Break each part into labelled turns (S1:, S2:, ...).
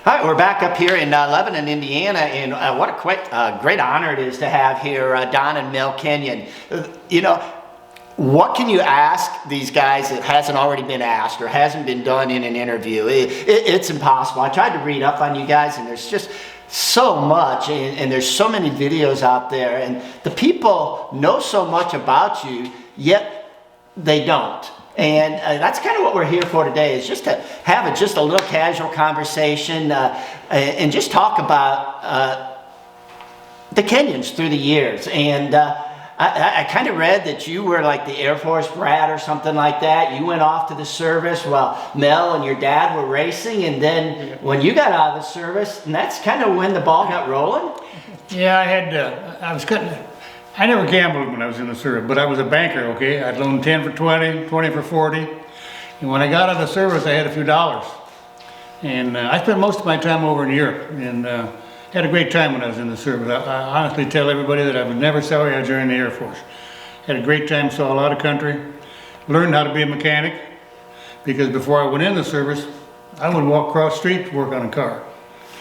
S1: All right, we're back up here in Lebanon, Indiana, and what a great honor it is to have here Don and Mel Kenyon. What can you ask these guys that hasn't already been asked or hasn't been done in an interview? It's impossible. I tried to read up on you guys, and there's just so much, and there's so many videos out there, and the people know so much about you, yet they don't. And that's kind of what we're here for today, is just to have just a little casual conversation and just talk about the Kenyons through the years. And I kind of read that you were like the Air Force brat or something like that. You went off to the service while Mel and your dad were racing, and then when you got out of the service, and that's kind of when the ball got rolling?
S2: Yeah, I never gambled when I was in the service, but I was a banker, okay? I'd loan 10 for 20, 20 for 40. And when I got out of the service, I had a few dollars. And I spent most of my time over in Europe, and had a great time when I was in the service. I honestly tell everybody that I would never sell you. I joined the Air Force. Had a great time, saw a lot of country, learned how to be a mechanic, because before I went in the service, I would walk across the street to work on a car.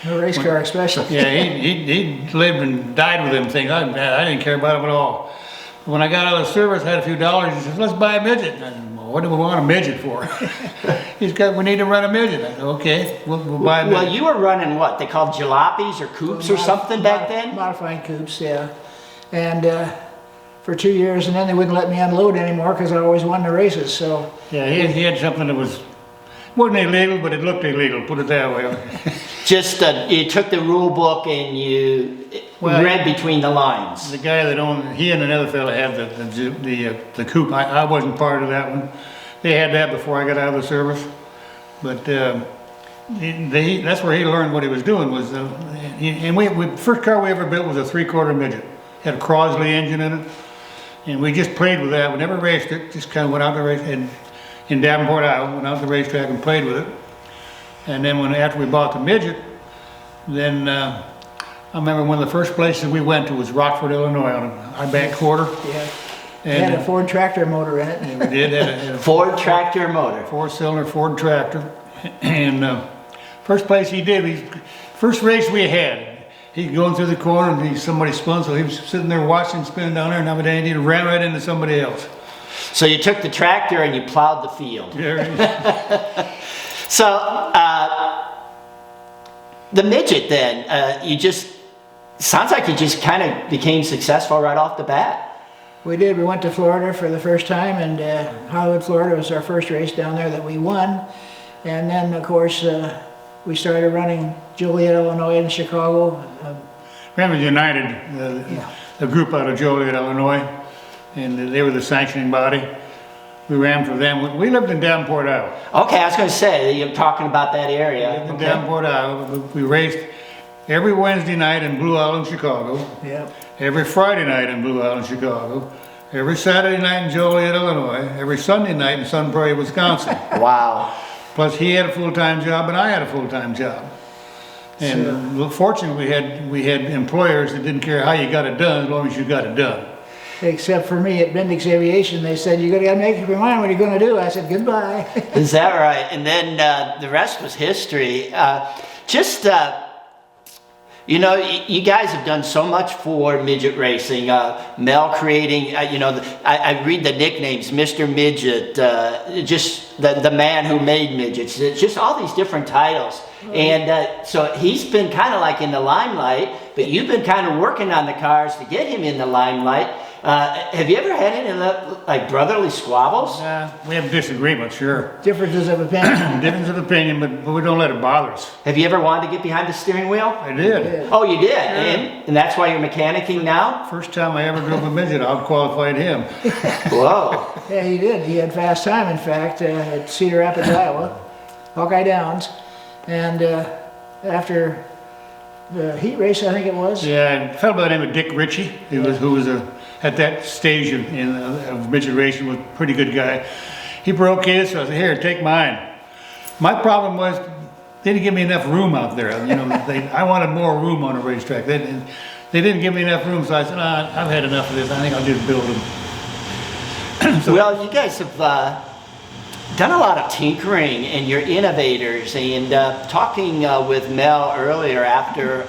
S3: A race car especially.
S2: Yeah, he lived and died with them things. I didn't care about them at all. When I got out of the service, I had a few dollars. He said, let's buy a midget. And I said, well, what do we want a midget for? We need to run a midget. I said, okay, we'll buy a midget.
S1: Well, you were running what? They called jalopies or coupes or something back then?
S3: Modified coupes, yeah. And for 2 years, and then they wouldn't let me unload anymore because I always won the races, so.
S2: Yeah, he had something that wasn't illegal, but it looked illegal, put it that way.
S1: Just, you took the rule book and you read between the lines.
S2: The guy that owned, he and another fellow had the coupe. I wasn't part of that one. They had that before I got out of the service. But that's where he learned what he was doing. And first car we ever built was a 3/4 midget. Had a Crosley engine in it. And we just played with that. We never raced it, just kind of went out to race. And in Davenport, Iowa, went out to the racetrack and played with it. And then after we bought the midget, then I remember one of the first places we went to was Rockford, Illinois, on a high-back quarter.
S3: Yeah.
S2: And
S3: it had a Ford tractor motor in it.
S2: Yeah, we did. Had a
S1: Ford tractor motor.
S2: 4-cylinder Ford tractor. And first place he did, first race we had, he's going through the corner and somebody spun, so he was sitting there watching spin down there, and he ran right into somebody else.
S1: So you took the tractor and you plowed the field.
S2: Yeah.
S1: So, the midget then, sounds like you just kind of became successful right off the bat.
S3: We did. We went to Florida for the first time, and Hollywood, Florida was our first race down there that we won. And then, of course, we started running Joliet, Illinois, and Chicago.
S2: Remember United, a group out of Joliet, Illinois, and they were the sanctioning body. We ran for them. We lived in Davenport, Iowa.
S1: Okay, I was going to say, you're talking about that area.
S2: We lived in Davenport, Iowa. We raced every Wednesday night in Blue Island, Chicago.
S3: Yeah.
S2: Every Friday night in Blue Island, Chicago. Every Saturday night in Joliet, Illinois. Every Sunday night in Sun Prairie, Wisconsin.
S1: Wow.
S2: Plus he had a full-time job and I had a full-time job. And fortunately we had employers that didn't care how you got it done as long as you got it done.
S3: Except for me at Bendix Aviation, they said, you gotta make up your mind what you're gonna do. I said, goodbye.
S1: Is that right? And then the rest was history. You guys have done so much for midget racing. Mel creating, I read the nicknames, Mr. Midget, just the man who made midgets, just all these different titles. And so he's been kind of like in the limelight, but you've been kind of working on the cars to get him in the limelight. Have you ever had any like brotherly squabbles?
S2: We have disagreements, sure.
S3: Differences of opinion.
S2: Differences of opinion, but we don't let it bother us.
S1: Have you ever wanted to get behind the steering wheel?
S2: I did.
S1: Oh, you did?
S2: Sure.
S1: And that's why you're mechanicking now?
S2: First time I ever drove a midget, I out-qualified him.
S1: Whoa.
S3: Yeah, he did. He had fast time, in fact, at Cedar Rapids, Iowa, Hawkeye Downs. And after the heat race, I think it was.
S2: Yeah, a fellow by the name of Dick Ritchie, who was at that stage of midget racing, was a pretty good guy. He broke his, so I said, here, take mine. My problem was, they didn't give me enough room out there. I wanted more room on a racetrack. They didn't give me enough room, so I said, I've had enough of this. I think I'll just build them.
S1: Well, you guys have done a lot of tinkering, and you're innovators. And talking with Mel earlier after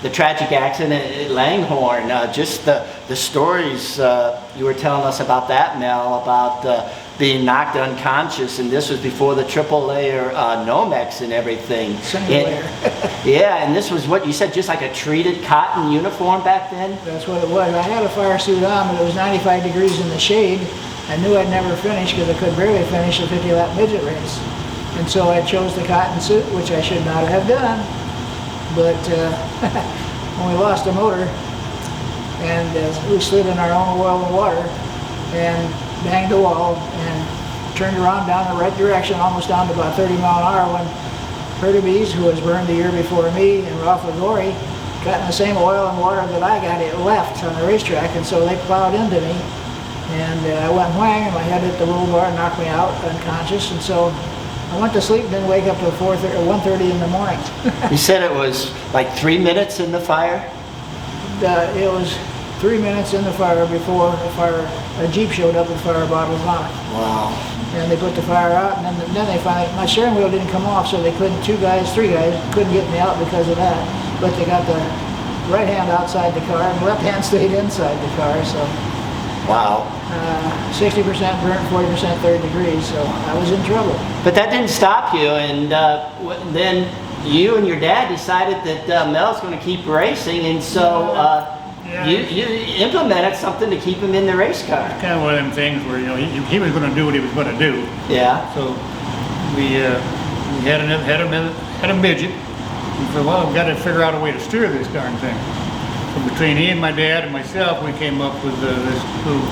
S1: the tragic accident at Langhorne, just the stories you were telling us about that, Mel, about being knocked unconscious, and this was before the triple layer Nomex and everything. Yeah, and this was what you said, just like a treated cotton uniform back then?
S3: That's what it was. I had a fire suit on, but it was 95 degrees in the shade. I knew I'd never finish because I could barely finish a 50-lap midget race. And so I chose the cotton suit, which I should not have done. But when we lost the motor, and we slid in our own oil and water, and banged the wall, and turned around down the right direction, almost down to about 30 mile an hour, when Pertubes, who was burned the year before me, and Ralph Ligori got in the same oil and water that I got. It left on the racetrack, and so they plowed into me. And I went whang, and my head hit the roll bar and knocked me out unconscious. And so I went to sleep and didn't wake up till 1:30 in the morning.
S1: You said it was like 3 minutes in the fire?
S3: It was 3 minutes in the fire before a Jeep showed up with fire bottles on it.
S1: Wow.
S3: And they put the fire out, and then they finally, my steering wheel didn't come off, so they couldn't, 3 guys couldn't get me out because of that. But they got the right hand outside the car, and the left hand stayed inside the car, so.
S1: Wow.
S3: 60% burnt, 40% third degree, so I was in trouble.
S1: But that didn't stop you, and then you and your dad decided that Mel's going to keep racing, and so you implemented something to keep him in the race car.
S2: It's kind of one of them things where, you know, he was going to do what he was going to do.
S1: Yeah.
S2: So we had a midget, and for a while we got to figure out a way to steer this darn thing. So between he and my dad and myself, we came up with this little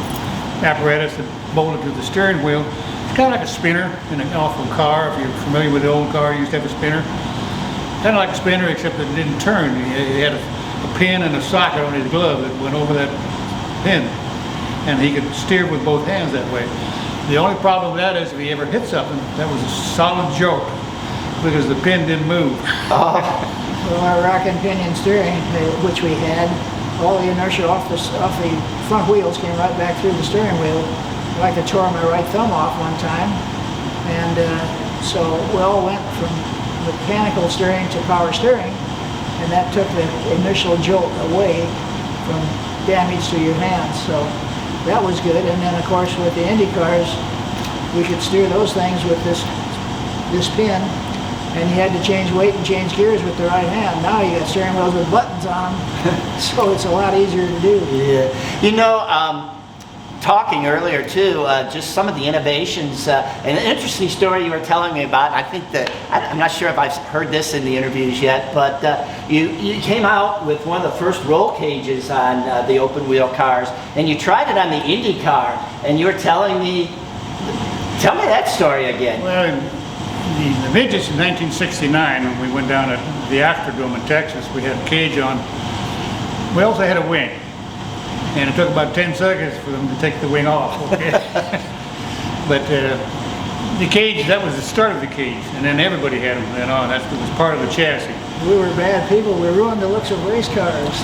S2: apparatus that bolted to the steering wheel. It's kind of like a spinner in an awful car. If you're familiar with the old car, you used to have a spinner. Kind of like a spinner, except that it didn't turn. He had a pin and a socket on his glove that went over that pin, and he could steer with both hands that way. The only problem with that is if he ever hit something, that was a solid jolt because the pin didn't move.
S3: Well, our rack and pinion steering, which we had, all the inertia off the front wheels came right back through the steering wheel. Like I tore my right thumb off one time, and so we all went from mechanical steering to power steering, and that took the initial jolt away from damage to your hands. So that was good. And then of course with the Indy cars, we could steer those things with this pin, and you had to change weight and change gears with the right hand. Now you got steering wheels with buttons on them, so it's a lot easier to do.
S1: Yeah. You know, talking earlier too, just some of the innovations, an interesting story you were telling me about. I think that, I'm not sure if I've heard this in the interviews yet, but you came out with one of the first roll cages on the open wheel cars, and you tried it on the Indy car, and you were telling me, tell me that story again.
S2: Well, the midgets in 1969, when we went down to the Astrodome in Texas, we had a cage on. We also had a wing, and it took about 10 seconds for them to take the wing off. Okay? But the cage, that was the start of the cage, and then everybody had them from then on. That was part of the chassis.
S3: We were bad people. We ruined the looks of race cars.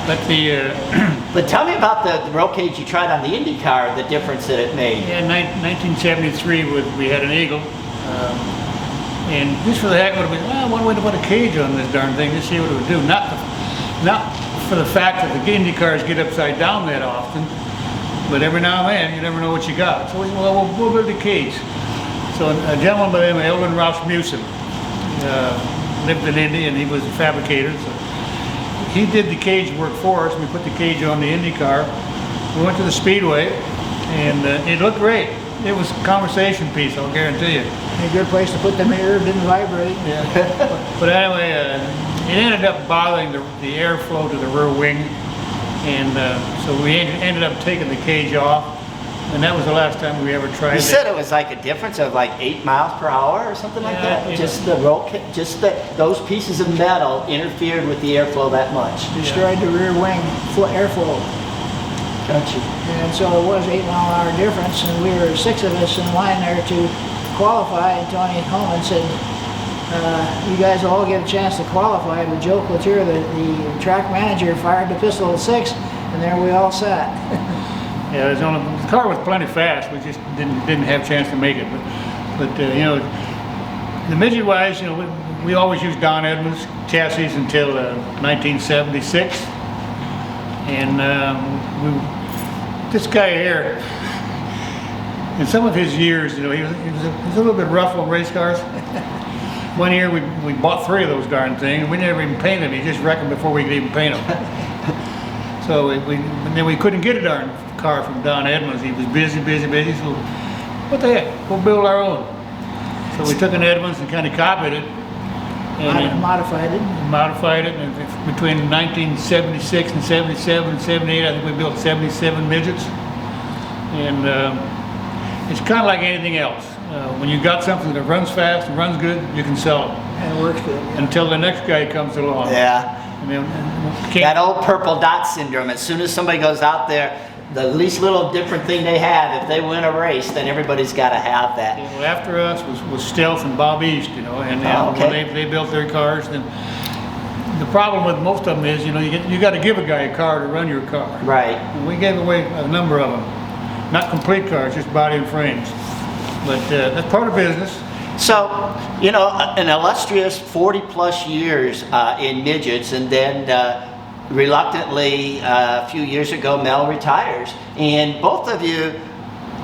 S2: But the
S1: But tell me about the roll cage you tried on the Indy car, the difference that it made.
S2: in 1973, we had an Eagle. And just for the heck of it, well, one way to put a cage on this darn thing to see what it would do. Not for the fact that the Indy cars get upside down that often, but every now and then you never know what you got. So we'll build a cage. So a gentleman by the name of Elvin Rasmussen lived in Indy, and he was a fabricator. So he did the cage work for us. We put the cage on the Indy car. We went to the Speedway, and it looked great. It was a conversation piece, I'll guarantee you.
S3: A good place to put the mirror, didn't vibrate.
S2: Yeah. But anyway, it ended up bothering the airflow to the rear wing, and so we ended up taking the cage off, and that was the last time we ever tried it.
S1: You said it was like a difference of like 8 miles per hour or something like that? Just the those pieces of metal interfered with the airflow that much.
S3: Destroyed the rear wing airflow.
S1: Gotcha.
S3: And so it was 8 mile an hour difference, and we were 6 of us in line there to qualify, and Tony Holman said, you guys all get a chance to qualify, but Joe Cloutier, the track manager, fired the pistol at 6, and there we all sat.
S2: Yeah, the car was plenty fast. We just didn't have a chance to make it. But But you know, the midget wise, you know, we always used Don Edmonds chassis until 1976, and this guy here, in some of his years, you know, he was a little bit rough on race cars. One year we bought 3 of those darn things, and we never even painted them. He just wrecked them before we could even paint them. So and then we couldn't get a darn car from Don Edmonds. He was busy. So what the heck? We'll build our own. So we took an Edmonds and kind of copied it. And
S3: Modified it.
S2: Modified it, and between 1976 and 77 and 78, I think we built 77 midgets. And it's kind of like anything else. When you got something that runs fast and runs good, you can sell it.
S3: And it works good. Yeah.
S2: Until the next guy comes along.
S1: Yeah.
S2: And then,
S1: That old purple dot syndrome. As soon as somebody goes out there, the least little different thing they have, if they win a race, then everybody's got to have that.
S2: well, after us was Stealth and Bob East, you know, and when they built their cars, then the problem with most of them is, you know, you got to give a guy a car to run your car.
S1: Right.
S2: And we gave away a number of them, not complete cars, just body and frames. But that's part of business.
S1: So, you know, an illustrious 40 plus years in midgets, and then reluctantly a few years ago Mel retires, and both of you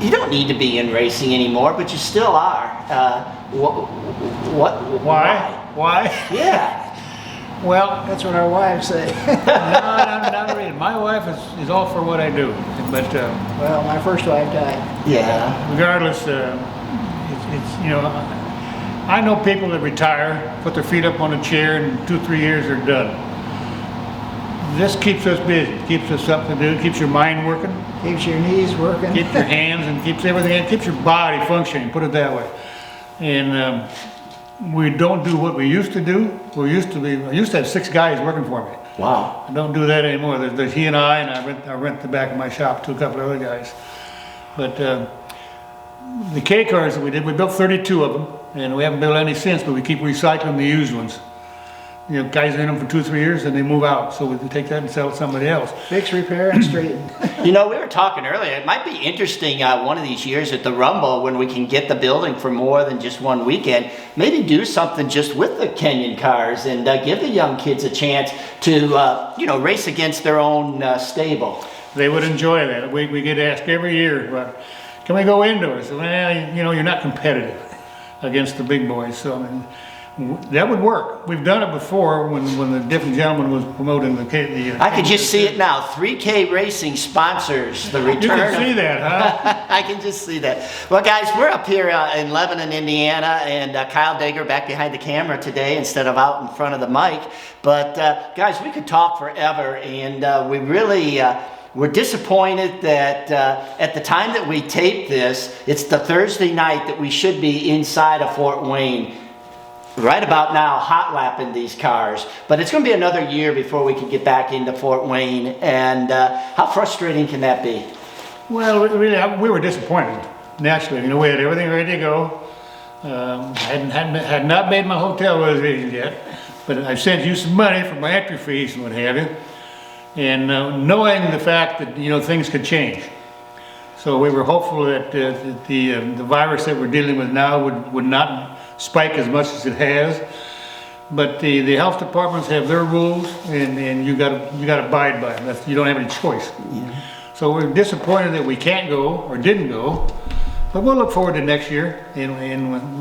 S1: don't need to be in racing anymore, but you still are.
S2: Why?
S1: Yeah.
S2: Well,
S3: That's what our wives say.
S2: not really. My wife is all for what I do, but
S3: Well, my first wife died.
S1: Yeah.
S2: regardless, it's you know, I know people that retire, put their feet up on a chair, and 2-3 years they're done. This keeps us busy, keeps us something to do, keeps your mind working,
S3: Keeps your knees working.
S2: keeps your hands, and keeps everything, keeps your body functioning, put it that way. And we don't do what we used to do. I used to have 6 guys working for me.
S1: Wow.
S2: I don't do that anymore. There's he and I rent the back of my shop to a couple of other guys. But the K cars that we did, we built 32 of them, and we haven't built any since, but we keep recycling the used ones. You know, guys are in them for 2-3 years and they move out, so we can take that and sell it to somebody else.
S3: Fix, repair, and straighten.
S1: You know, we were talking earlier, it might be interesting one of these years at the Rumble when we can get the building for more than just one weekend, maybe do something just with the Kenyon cars and give the young kids a chance to, you know, race against their own stable.
S2: They would enjoy that. We get asked every year, can we go indoors? Well, you know, you're not competitive against the big boys, so I mean, that would work. We've done it before when the different gentleman was promoting the
S1: I could just see it now. 3K Racing sponsors the return.
S2: You can see that, huh?
S1: I can just see that. Well, guys, we're up here in Lebanon, Indiana, and Kyle Dager back behind the camera today instead of out in front of the mic. But guys, we could talk forever, and we really. We're disappointed that at the time that we taped this, it's the Thursday night that we should be inside of Fort Wayne. Right about now, hot lapping these cars. But it's going to be another year before we can get back into Fort Wayne. And how frustrating can that be?
S2: Well, really, we were disappointed, naturally. You know, we had everything ready to go. Had not made my hotel reservations yet, but I sent you some money for my entry fees and what have you. And knowing the fact that, you know, things could change. So we were hopeful that the virus that we're dealing with now would not spike as much as it has, but the health departments have their rules, and you got to abide by them. You don't have any choice. Yeah. So we're disappointed that we can't go or didn't go, but we'll look forward to next year, and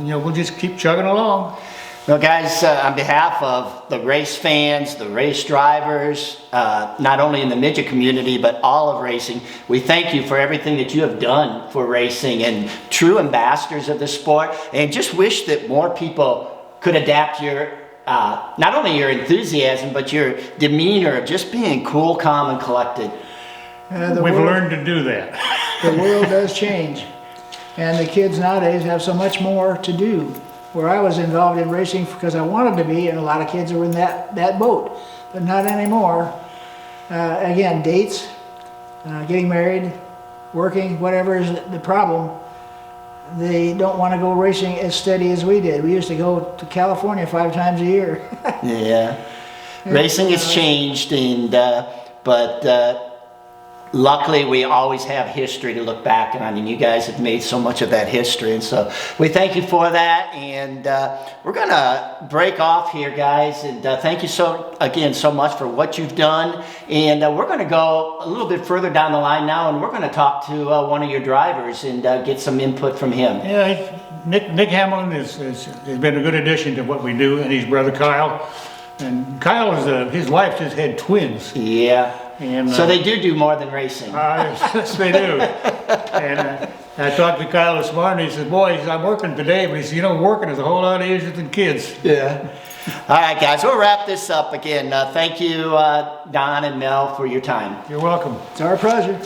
S2: you know, we'll just keep chugging along.
S1: Well, guys, on behalf of the race fans, the race drivers, not only in the midget community, but all of racing, we thank you for everything that you have done for racing and true ambassadors of the sport, and just wish that more people could adapt your, not only your enthusiasm, but your demeanor of just being cool, calm, and collected.
S2: We've learned to do that.
S3: The world does change, and the kids nowadays have so much more to do. Where I was involved in racing because I wanted to be, and a lot of kids were in that boat, but not anymore. Again, dates, getting married, working, whatever is the problem, they don't want to go racing as steady as we did. We used to go to California 5 times a year.
S1: Yeah. Racing has changed, and but luckily we always have history to look back on, and you guys have made so much of that history, and so we thank you for that. And we're gonna break off here, guys, and thank you so much for what you've done. And we're gonna go a little bit further down the line now, and we're gonna talk to one of your drivers and get some input from him.
S2: Yeah, Nick Hamlin has been a good addition to what we do, and his brother Kyle. And Kyle is his wife just had twins.
S1: Yeah.
S2: And,
S1: so they do more than racing.
S2: Yes, they do. And I talked to Kyle this morning. He said, "Boy, I'm working today," but he said, "You know, working is a whole lot easier than kids."
S1: Yeah. All right, guys, we'll wrap this up again. Thank you, Don and Mel, for your time.
S2: You're welcome.
S3: It's our pleasure.